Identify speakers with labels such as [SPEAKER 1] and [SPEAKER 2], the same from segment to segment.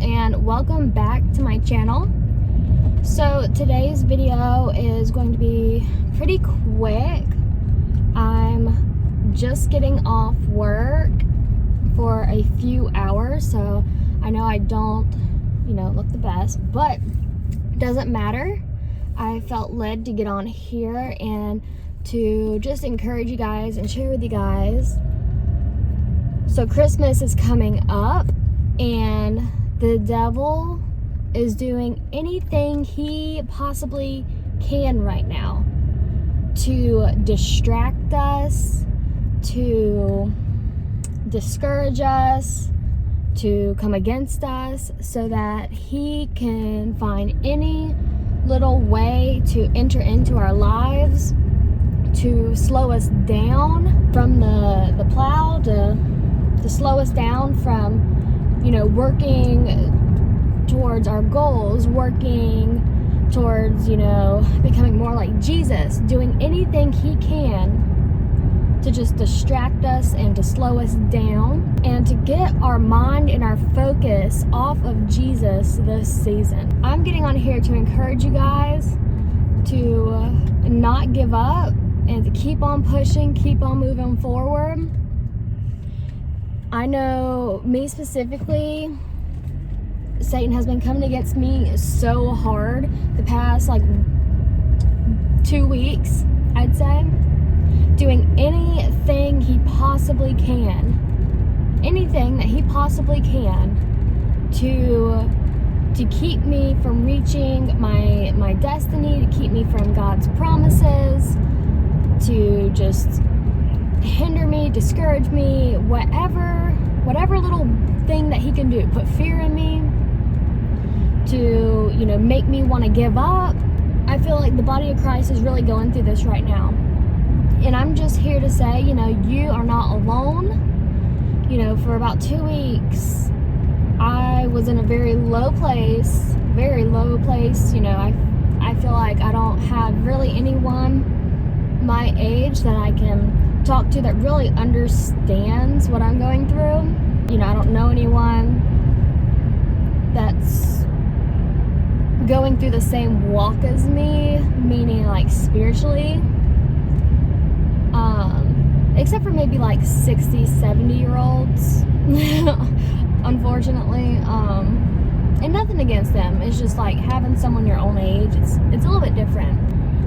[SPEAKER 1] and welcome back to my channel. So today's video is going to be pretty quick. I'm just getting off work for a few hours, so I know I don't, look the best, but it doesn't matter. I felt led to get on here and to just encourage you guys and share with you guys. So Christmas is coming up, and the devil is doing anything he possibly can right now to distract us, to discourage us, to come against us, so that he can find any little way to enter into our lives, to slow us down from the plow, to slow us down from, working towards our goals, working towards, becoming more like Jesus, doing anything he can to just distract us and to slow us down and to get our mind and our focus off of Jesus this season. I'm getting on here to encourage you guys to not give up and to keep on pushing, keep on moving forward. I know me specifically, Satan has been coming against me so hard the past 2 weeks, I'd say, doing anything he possibly can, anything that he possibly can to keep me from reaching my destiny, to keep me from God's promises, to just hinder me, discourage me, whatever little thing that he can do, put fear in me, to make me want to give up. I feel like the body of Christ is really going through this right now, and I'm just here to say, you are not alone. For about 2 weeks I was in a very low place. I feel like I don't have really anyone my age that I can talk to that really understands what I'm going through. I don't know anyone that's going through the same walk as me, meaning spiritually, except for maybe 60, 70-year-olds, unfortunately, and nothing against them. It's just having someone your own age, it's a little bit different.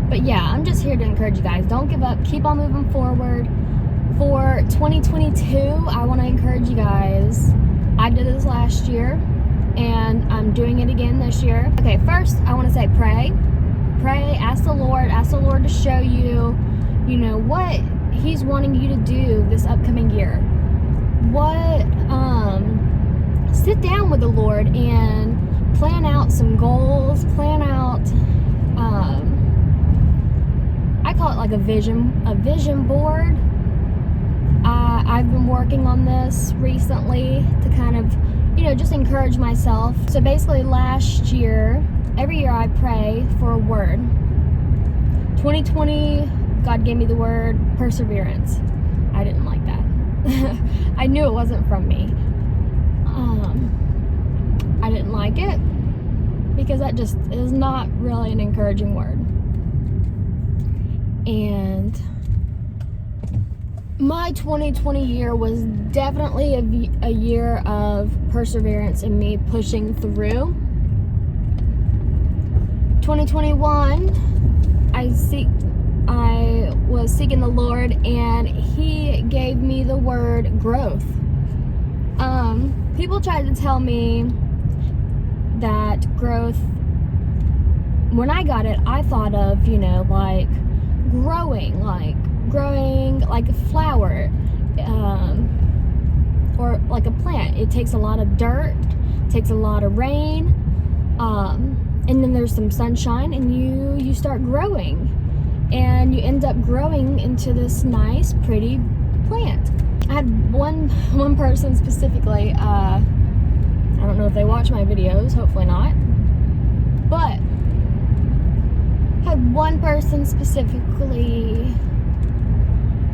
[SPEAKER 1] But yeah, I'm just here to encourage you guys. Don't give up. Keep on moving forward. For 2022, I want to encourage you guys. I did this last year, and I'm doing it again this year. Okay, first, I want to say pray. Pray, ask the Lord to show you, what he's wanting you to do this upcoming year. Sit down with the Lord and plan out some goals, plan out, I call it a vision board. I've been working on this recently to kind of, just encourage myself. So basically last year, every year I pray for a word. 2020, God gave me the word perseverance. I didn't like that. I knew it wasn't from me. I didn't like it because that just is not really an encouraging word. And my 2020 year was definitely a year of perseverance and me pushing through. 2021, I was seeking the Lord, and he gave me the word growth. People tried to tell me that growth, when I got it, I thought of, growing like a flower, or like a plant. It takes a lot of dirt, takes a lot of rain, and then there's some sunshine, and you start growing, and you end up growing into this nice, pretty plant. I had one person specifically, I don't know if they watch my videos, hopefully not, but I had one person specifically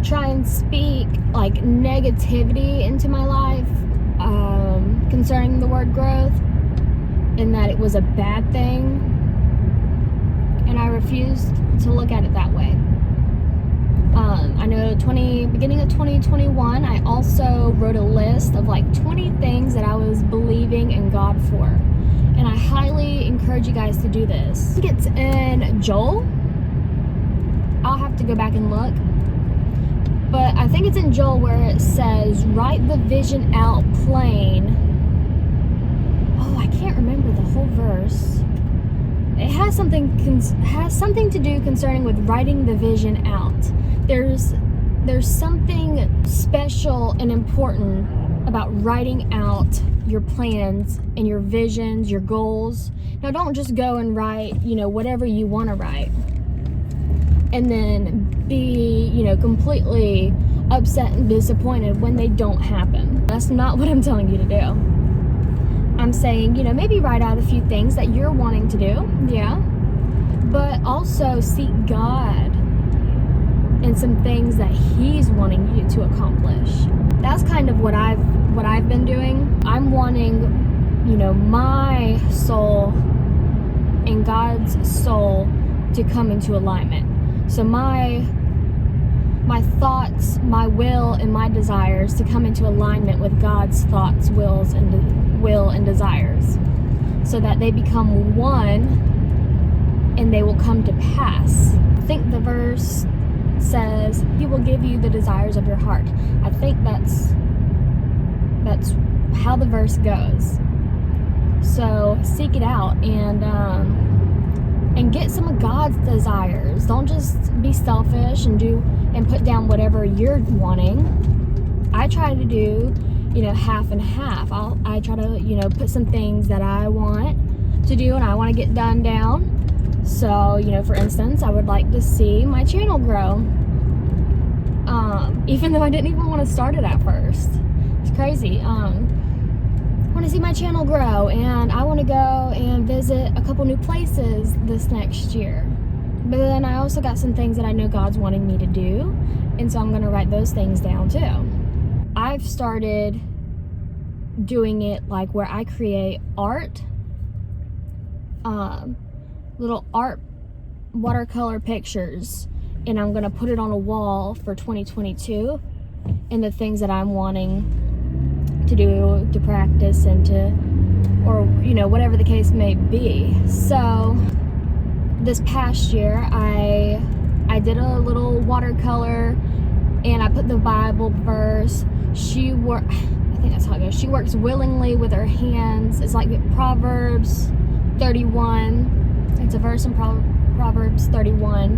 [SPEAKER 1] try and speak negativity into my life concerning the word growth. and that it was a bad thing. And I refused to look at it that way. I know beginning of 2021, I also wrote a list of like 20 things that I was believing in God for. And I highly encourage you guys to do this. I think it's in Joel. I'll have to go back and look. But I think it's in Joel where it says, write the vision out plain. Oh, I can't remember the whole verse. It has something to do concerning with writing the vision out. There's something special and important about writing out your plans and your visions, your goals. Now, don't just go and write, whatever you want to write, and then be, completely upset and disappointed when they don't happen. That's not what I'm telling you to do. I'm saying, maybe write out a few things that you're wanting to do, yeah, but also seek God and some things that He's wanting you to accomplish. That's kind of what I've been doing. I'm wanting, my soul and God's soul to come into alignment. So my thoughts, my will, and my desires to come into alignment with God's thoughts, will, and desires, so that they become one and they will come to pass. I think the verse says, He will give you the desires of your heart. I think that's how the verse goes. So seek it out and get some of God's desires. Don't just be selfish and put down whatever you're wanting. I try to do, half and half. I try to, put some things that I want to do and I want to get done down. So, for instance, I would like to see my channel grow. Even though I didn't even want to start it at first. It's crazy. I want to see my channel grow, and I want to go and visit a couple new places this next year. But then I also got some things that I know God's wanting me to do, and so I'm going to write those things down too. I've started doing it like where I create art, little art watercolor pictures, and I'm going to put it on a wall for 2022, and the things that I'm wanting to do, to practice, and or whatever the case may be. So this past year I did a little watercolor, and I put the Bible verse. I think that's how it goes. She works willingly with her hands. It's like Proverbs 31. It's a verse in Proverbs 31.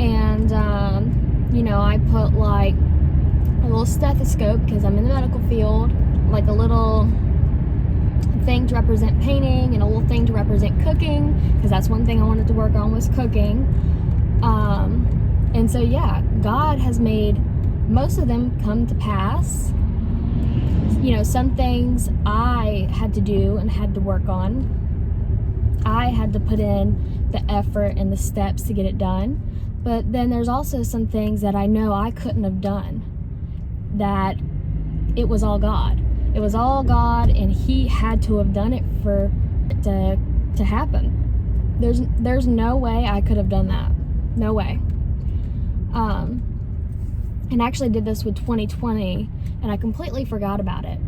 [SPEAKER 1] And I put like a little stethoscope, because I'm in the medical field, like a little thing to represent painting, and a little thing to represent cooking, because that's one thing I wanted to work on, was cooking. And so yeah, God has made most of them come to pass. Some things I had to do and had to work on. I had to put in the effort and the steps to get it done. But then there's also some things that I know I couldn't have done, that it was all God. It was all God, and He had to have done it for it to happen. There's no way I could have done that. No way. And I actually did this with 2020, and I completely forgot about it.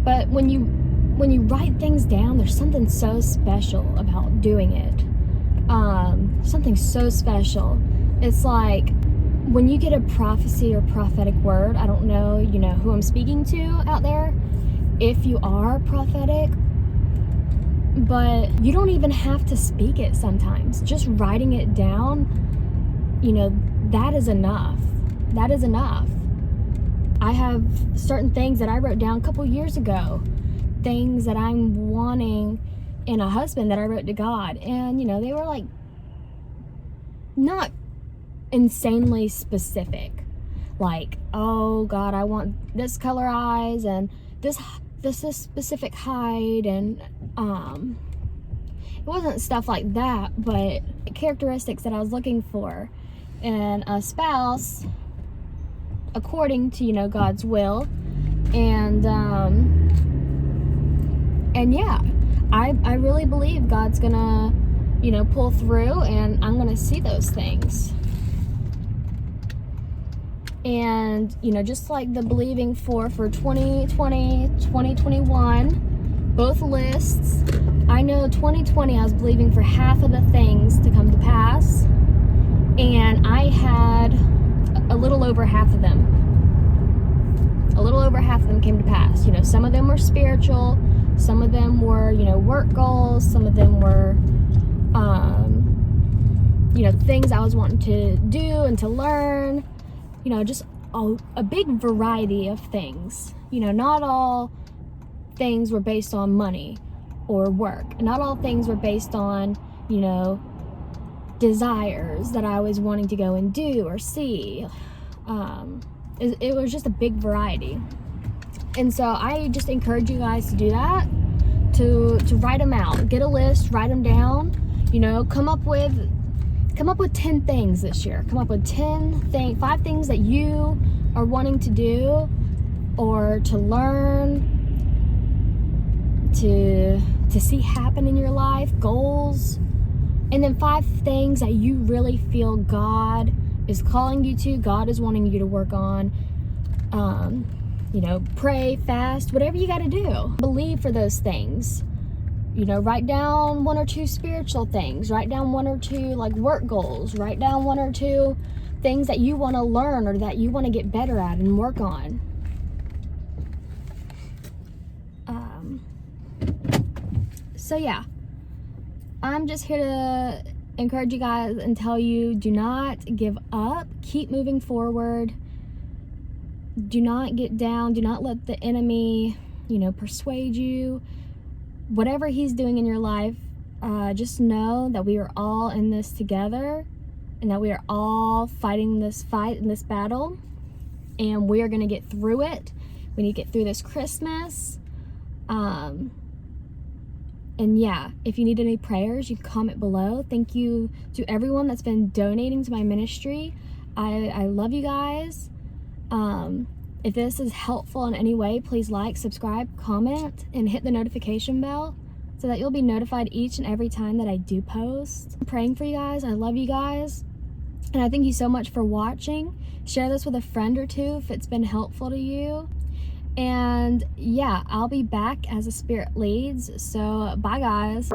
[SPEAKER 1] But when you write things down, there's something so special about doing it. Something so special. It's like when you get a prophecy or prophetic word. I don't know, who I'm speaking to out there, if you are prophetic, but you don't even have to speak it sometimes. Just writing it down, that is enough. That is enough. I have certain things that I wrote down a couple years ago, things that I'm wanting in a husband that I wrote to God, and they were like not insanely specific, like, oh God, I want this color eyes and this specific height, and it wasn't stuff like that, but characteristics that I was looking for in a spouse according to God's will. And yeah, I really believe God's gonna, pull through, and I'm gonna see those things. And, just like the believing for 2020, 2021, both lists, I know 2020 I was believing for half of the things to come to pass, and I had a little over half of them. A little over half of them came to pass. Some of them were spiritual, some of them were, work goals, some of them were, things I was wanting to do and to learn, just a big variety of things. Not all things were based on money or work. Not all things were based on, desires that I was wanting to go and do or see. It was just a big variety. And so I just encourage you guys to do that, to write them out. Get a list, write them down, come up with 10 things this year. Come up with 5 things that you are wanting to do or to learn, to see happen in your life, goals. And then 5 things that you really feel God is calling you to, God is wanting you to work on. Pray, fast, whatever you got to do. Believe for those things. Write down 1 or 2 spiritual things. Write down 1 or 2 work goals. Write down 1 or 2 things that you want to learn or that you want to get better at and work on. So yeah, I'm just here to encourage you guys and tell you, do not give up. Keep moving forward. Do not get down. Do not let the enemy, persuade you. Whatever he's doing in your life, just know that we are all in this together, and that we are all fighting this fight in this battle, and we are going to get through it. We need to get through this Christmas. And yeah, if you need any prayers, you can comment below. Thank you to everyone that's been donating to my ministry. I love you guys. If this is helpful in any way, please like, subscribe, comment, and hit the notification bell so that you'll be notified each and every time that I do post. I'm praying for you guys. I love you guys. And I thank you so much for watching. Share this with a friend or 2 if it's been helpful to you. And yeah, I'll be back as the Spirit leads. So bye guys.